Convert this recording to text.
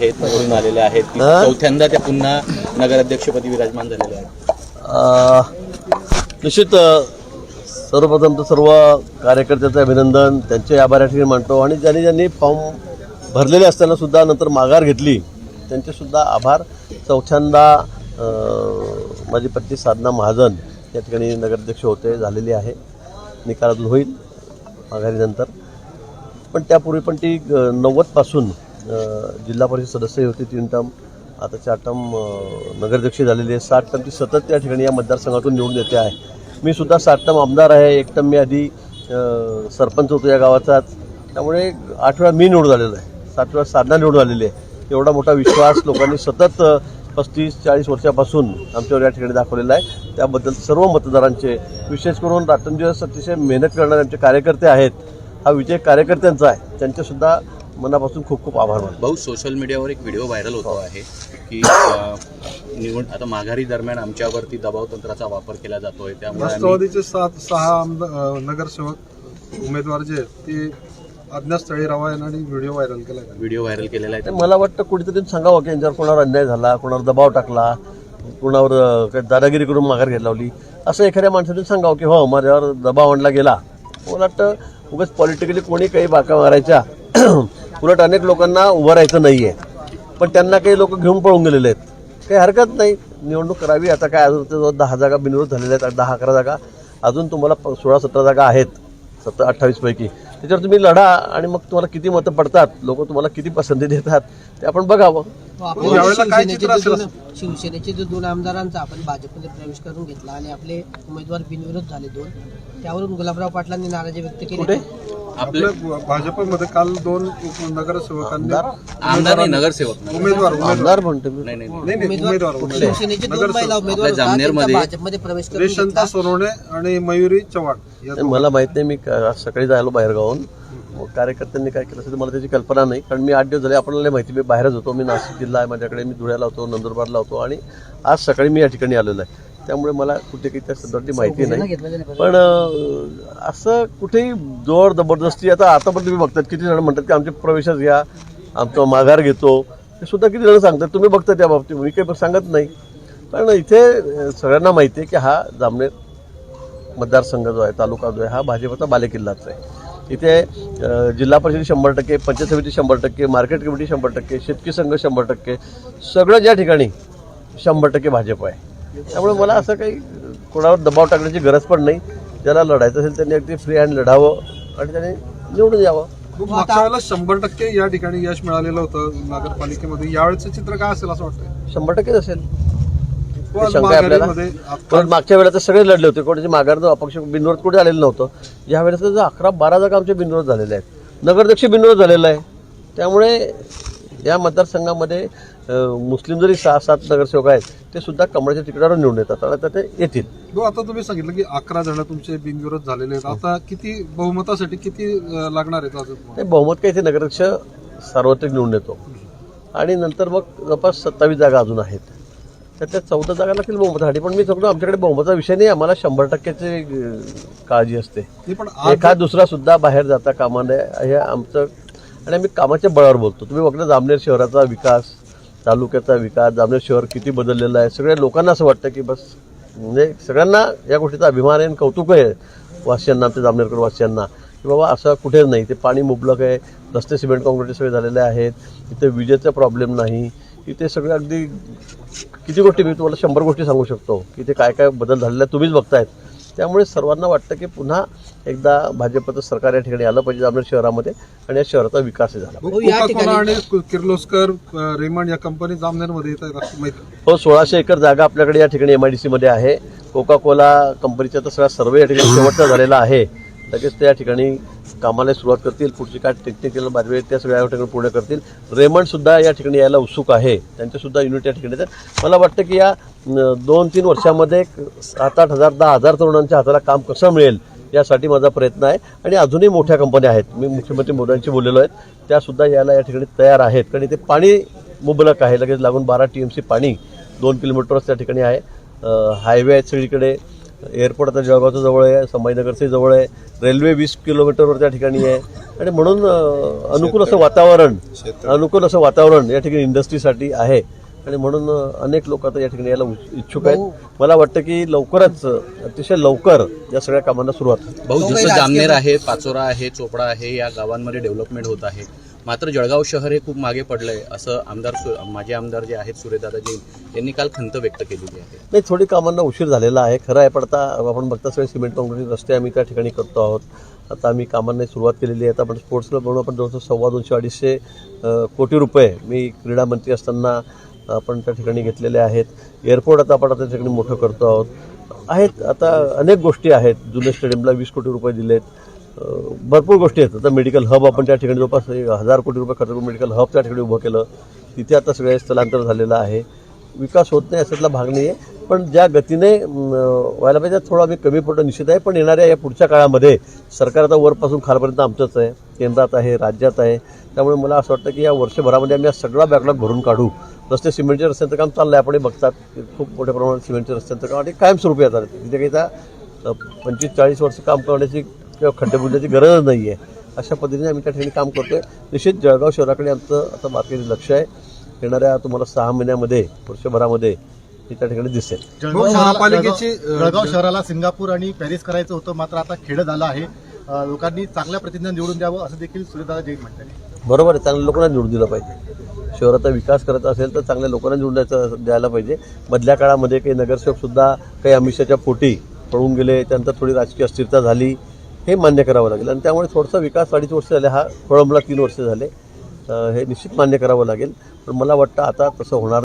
आहेत, निवडून आलेले आहेत, चौथ्यांदा त्या पुन्हा नगराध्यक्षपदी विराजमान झालेले आहेत. निश्चित सर्वप्रथम तर सर्व कार्यकर्त्यांचं अभिनंदन, त्यांचे आभार या ठिकाणी मानतो आणि ज्यांनी फॉर्म भरलेले असताना सुद्धा नंतर माघार घेतली त्यांचे सुद्धा आभार. चौथ्यांदा माझी पत्नी साधना महाजन या ठिकाणी नगराध्यक्ष झालेली आहे. निकाल अजून होईल माघारीनंतर, पण त्यापूर्वी पण ती 90पासून जिल्हा परिषद सदस्य होती 3 टर्म, आता 4 टर्म नगराध्यक्ष झालेली आहे. 7 टर्म ती सतत त्या ठिकाणी या मतदारसंघातून निवडून येते आहे. मी सुद्धा 7 टर्म आमदार आहे, 1 टर्म मी आधी सरपंच होतो या गावाचाच, त्यामुळे 8 वेळा मी निवडून आलेलो आहे, 7 वेळा साधना निवडून आलेली आहे. एवढा मोठा विश्वास लोकांनी सतत 35-40 वर्षापासून आमच्यावर या ठिकाणी दाखवलेला आहे. त्याबद्दल सर्व मतदारांचे, विशेष करून रात्रंदिवस अतिशय मेहनत करणारे आमचे कार्यकर्ते आहेत, हा विजय कार्यकर्त्यांचा आहे, त्यांचेसुद्धा मनापासून खूप खूप आभार मानतो. भाऊ, सोशल मीडियावर एक व्हिडिओ व्हायरल होतो आहे की आता माघारी दरम्यान आमच्यावरती दबाव तंत्राचा वापर केला जातोय, त्यामुळे राष्ट्रवादीचे 6 नगरसेवक उमेदवार जे ते अज्ञातस्थळी रवा यांनी व्हिडिओ व्हायरल केलेला आहे. मला वाटतं कुठेतरी सांगावं की यांच्यावर कोणावर अन्याय झाला, कोणावर दबाव टाकला, कोणावर दादागिरी करून माघार घ्यायला लावली, असं एखाद्या माणसाने सांगावं की हो माझ्यावर दबाव आणला गेला. मला वाटतं उगाच पॉलिटिकली कोणी काही बाका मारायच्या, उलट अनेक लोकांना उभं राहायचं नाही आहे, पण त्यांना काही लोक घेऊन पळून गेलेले आहेत. काही हरकत नाही, निवडणूक करावी. आता काय अजून 10 जागा बिनविरोध झालेल्या आहेत, 10-11 जागा अजून तुम्हाला 16-17 जागा आहेत 27-28 पैकी. त्याच्यावर तुम्ही लढा आणि मग तुम्हाला किती मतं पडतात, लोक तुम्हाला किती पसंती देतात ते आपण बघावं. शिवसेनेचे जो 2 आमदारांचा आपण भाजपमध्ये प्रवेश करून घेतला आणि आपले उमेदवार बिनविरोध झाले 2, त्यावरून गुलाबराव पाटलांनी नाराजी व्यक्त केली. आपल्या भाजपमध्ये काल 2 नगरसेवकांनी नगरसेवक आमदार म्हणतो शिवसेनेचे 2 महिला उमेदवार जामनेरमध्ये भाजपमध्ये प्रवेश करून रेशंता सोनवणे आणि मयुरी चव्हाण. मला माहित नाही, मी आज सकाळी जायलो बाहेरगावून, मग कार्यकर्त्यांनी काय केलं असेल मला त्याची कल्पना नाही, कारण मी 8 दिवस झाले आपल्याला माहिती, मी बाहेरच होतो. मी नाशिक जिल्हा आहे माझ्याकडे, मी धुळ्याला होतो, नंदुरबारला होतो आणि आज सकाळी मी या ठिकाणी आलेलो आहे. त्यामुळे मला कुठे काही त्या संदर्भातली माहिती नाही, पण असं कुठेही जोर जबरदस्ती आता पण तुम्ही बघतात किती जण म्हणतात की आमचे प्रवेशच घ्या, आमचा माघार घेतो, ते सुद्धा किती जण सांगतात. तुम्ही बघता त्या बाबतीत, मी काही सांगत नाही. पण इथे सगळ्यांना माहिती आहे की हा जामनेर मतदारसंघ जो आहे, तालुका जो आहे, हा भाजपचा बालेकिल्लाच आहे. इथे जिल्हा परिषद 100%, पंचायत समिती 100%, मार्केट कमिटी 100%, शेतकरी संघ 100%, सगळं ज्या ठिकाणी 100% भाजप आहे. त्यामुळे मला असं काही कोणावर दबाव टाकण्याची गरज पण नाही. ज्याला लढायचं असेल त्यांनी अगदी फ्री हँड लढावं आणि त्यांनी निवडून यावं. मागच्या वेळेला 100% या ठिकाणी यश मिळालेलं होतं नगरपालिकेमध्ये. यावेळेचं चित्र काय असेल असं वाटतंय? 100% असेल, शंका आपल्याला. पण मागच्या वेळेला तर सगळे लढले होते, कोणाची माघार अपक्ष बिनविरोध कुठे आलेलं नव्हतं. या वेळेस 11-12 जागा आमचे बिनविरोध झालेले आहेत, नगराध्यक्ष बिनविरोध झालेला आहे. त्यामुळे या मतदारसंघामध्ये मुस्लिम जरी 6-7 नगरसेवक आहेत ते सुद्धा कमळाच्या तिकिटावर निवडून येतात, आता ते येतील. आता तुम्ही सांगितलं की 11 जण तुमचे बिनविरोध झालेले आहेत, आता किती बहुमतासाठी किती लागणार आहेत अजून? ते बहुमत काय, इथे नगराध्यक्ष सार्वत्रिक निवडून येतो आणि नंतर मग जवळपास 27 जागा अजून आहेत, त्यातल्या 14 जागा लागतील बहुमतासाठी. पण मी सांगतो आमच्याकडे बहुमताचा विषय नाही, आम्हाला 100%ची काळजी असते. एखाद दुसरा सुद्धा बाहेर जाता कामा नये हे आमचं, आणि आम्ही कामाच्या बळावर बोलतो. तुम्ही बघता जामनेर शहराचा विकास, तालुक्याचा विकास, जामनेर शहर किती बदललेलं आहे. सगळ्या लोकांना असं वाटतं की बस, म्हणजे सगळ्यांना या गोष्टीचा अभिमान आहे आणि कौतुक आहे वासियांना, आमच्या जामनेरकर वासियांना, की बाबा असं कुठेच नाही. ते पाणी मुबलक आहे, रस्ते सिमेंट काँक्रीट सगळे झालेले आहेत, इथे विजेचा प्रॉब्लेम नाही, इथे सगळं अगदी किती गोष्टी, मी तुम्हाला 100 गोष्टी सांगू शकतो की इथे काय काय बदल झालेला आहे, तुम्हीच बघतायत. त्यामुळे सर्वांना वाटतं की पुन्हा एकदा भाजपचं सरकार या ठिकाणी आलं पाहिजे जामनेर शहरामध्ये आणि या शहराचा विकास झाला. कोका-कोला आणि किर्लोस्कर, रेमंड या कंपनी जामनेरमध्ये येत आहेत माहिती? हो, 1600 एकर जागा आपल्याकडे या ठिकाणी MIDC मध्ये आहे. कोका-कोला कंपनीचा तर सगळा सर्वे या ठिकाणी शेवटचा झालेला आहे. लगेच त्या ठिकाणी कामाला सुरुवात करतील, पुढची काय टेक्निकल बाजू त्या सगळ्या ठिकाणी पूर्ण करतील. रेमंड सुद्धा या ठिकाणी यायला उत्सुक आहे, त्यांचेसुद्धा युनिट या ठिकाणी आहेत. मला वाटतं की या 2-3 वर्षामध्ये 7-8 हजार 10,000 तरुणांच्या हाताला काम कसं मिळेल यासाठी माझा प्रयत्न आहे. आणि अजूनही मोठ्या कंपन्या आहेत, मी मुख्यमंत्री मोदींशी बोललेलो आहेत, त्यासुद्धा यायला या ठिकाणी तयार आहेत. कारण इथे पाणी मुबलक आहे, लगेच लागून 12 TMC पाणी 2 किलोमीटरच त्या ठिकाणी आहे. हायवे आहेत सगळीकडे, एअरपोर्ट आता जळगावचं जवळ आहे, संभाजीनगरचं जवळ आहे, रेल्वे 20 किलोमीटरवर त्या ठिकाणी आहे आणि म्हणून अनुकूल असं वातावरण या ठिकाणी इंडस्ट्रीसाठी आहे आणि म्हणून अनेक लोक आता या ठिकाणी यायला इच्छुक आहेत. मला वाटतं की लवकरच, अतिशय लवकर या सगळ्या कामांना सुरुवात होईल. भाऊ, जसं जामनेर आहे, पाचोरा आहे, चोपडा आहे, या गावांमध्ये डेव्हलपमेंट होत आहे, मात्र जळगाव शहर हे खूप मागे पडलंय असं माजी आमदार जे आहेत सूर्यदादा जैन यांनी काल खंत व्यक्त केलेली आहे. नाही, थोडी कामांना उशीर झालेला आहे, खरं आहे. पण आता आपण बघता सगळे सिमेंट काँक्रीट रस्ते आम्ही त्या ठिकाणी करतो आहोत. आता आम्ही कामांना सुरुवात केलेली आहे. आता आपण स्पोर्ट्स क्लब म्हणून आपण जवळजवळ 200-250 कोटी रुपये मी क्रीडा मंत्री असताना आपण त्या ठिकाणी घेतलेले आहेत. एअरपोर्ट आता आपण त्या ठिकाणी मोठं करतो आहोत. आता अनेक गोष्टी आहेत. जुने स्टेडियमला 20 कोटी रुपये दिलेत. भरपूर गोष्टी आहेत. आता मेडिकल हब आपण त्या ठिकाणी जवळपास 1000 कोटी रुपये खर्च करून मेडिकल हब त्या ठिकाणी उभं केलं. तिथे आता सगळे स्थलांतर झालेलं आहे. विकास होत नाही अशातला भाग नाही आहे, पण ज्या गतीने व्हायला पाहिजे थोडा आम्ही कमी पडणं निश्चित आहे. पण येणाऱ्या या पुढच्या काळामध्ये सरकार आता वरपासून खालपर्यंत आमचंच आहे, केंद्रात आहे, राज्यात आहे. त्यामुळे मला असं वाटतं की या वर्षभरामध्ये आम्ही हा सगळा बॅकलॉग भरून काढू. रस्ते सिमेंटच्या रस्त्यांचं काम चाललं आहे, आपण बघतात खूप मोठ्या प्रमाणात सिमेंटच्या रस्त्यांचं काम आणि कायमस्वरूपी येतात. तिथे काही आता 25-40 वर्ष काम करण्याची किंवा खड्डे बुजण्याची गरज नाही आहे. अशा पद्धतीने आम्ही त्या ठिकाणी काम करतोय. निश्चित जळगाव शहराकडे आमचं आता बाकीचं लक्ष आहे. येणाऱ्या तुम्हाला 6 महिन्यामध्ये, वर्षभरामध्ये हे त्या ठिकाणी दिसेल. जळगाव शहराला सिंगापूर आणि पॅरिस करायचं होतं, मात्र आता खेडं झालं आहे. लोकांनी चांगल्या प्रतिज्ञा निवडून द्यावं असं देखील सूर्यदादा जैन म्हणतात. बरोबर आहे, चांगल्या लोकांना निवडून दिलं पाहिजे. शहराचा विकास करत असेल तर चांगल्या लोकांना निवडून द्यायला पाहिजे. मधल्या काळामध्ये काही नगरसेवकसुद्धा काही आमिषाच्या पोटी पळून गेले, त्यानंतर थोडी राजकीय अस्थिरता झाली, हे मान्य करावं लागेल. आणि त्यामुळे थोडासा विकास 2.5 वर्ष झाले, हा खोळंबला 3 वर्ष झाले, हे निश्चित मान्य करावं लागेल. पण मला वाटतं आता तसं होणार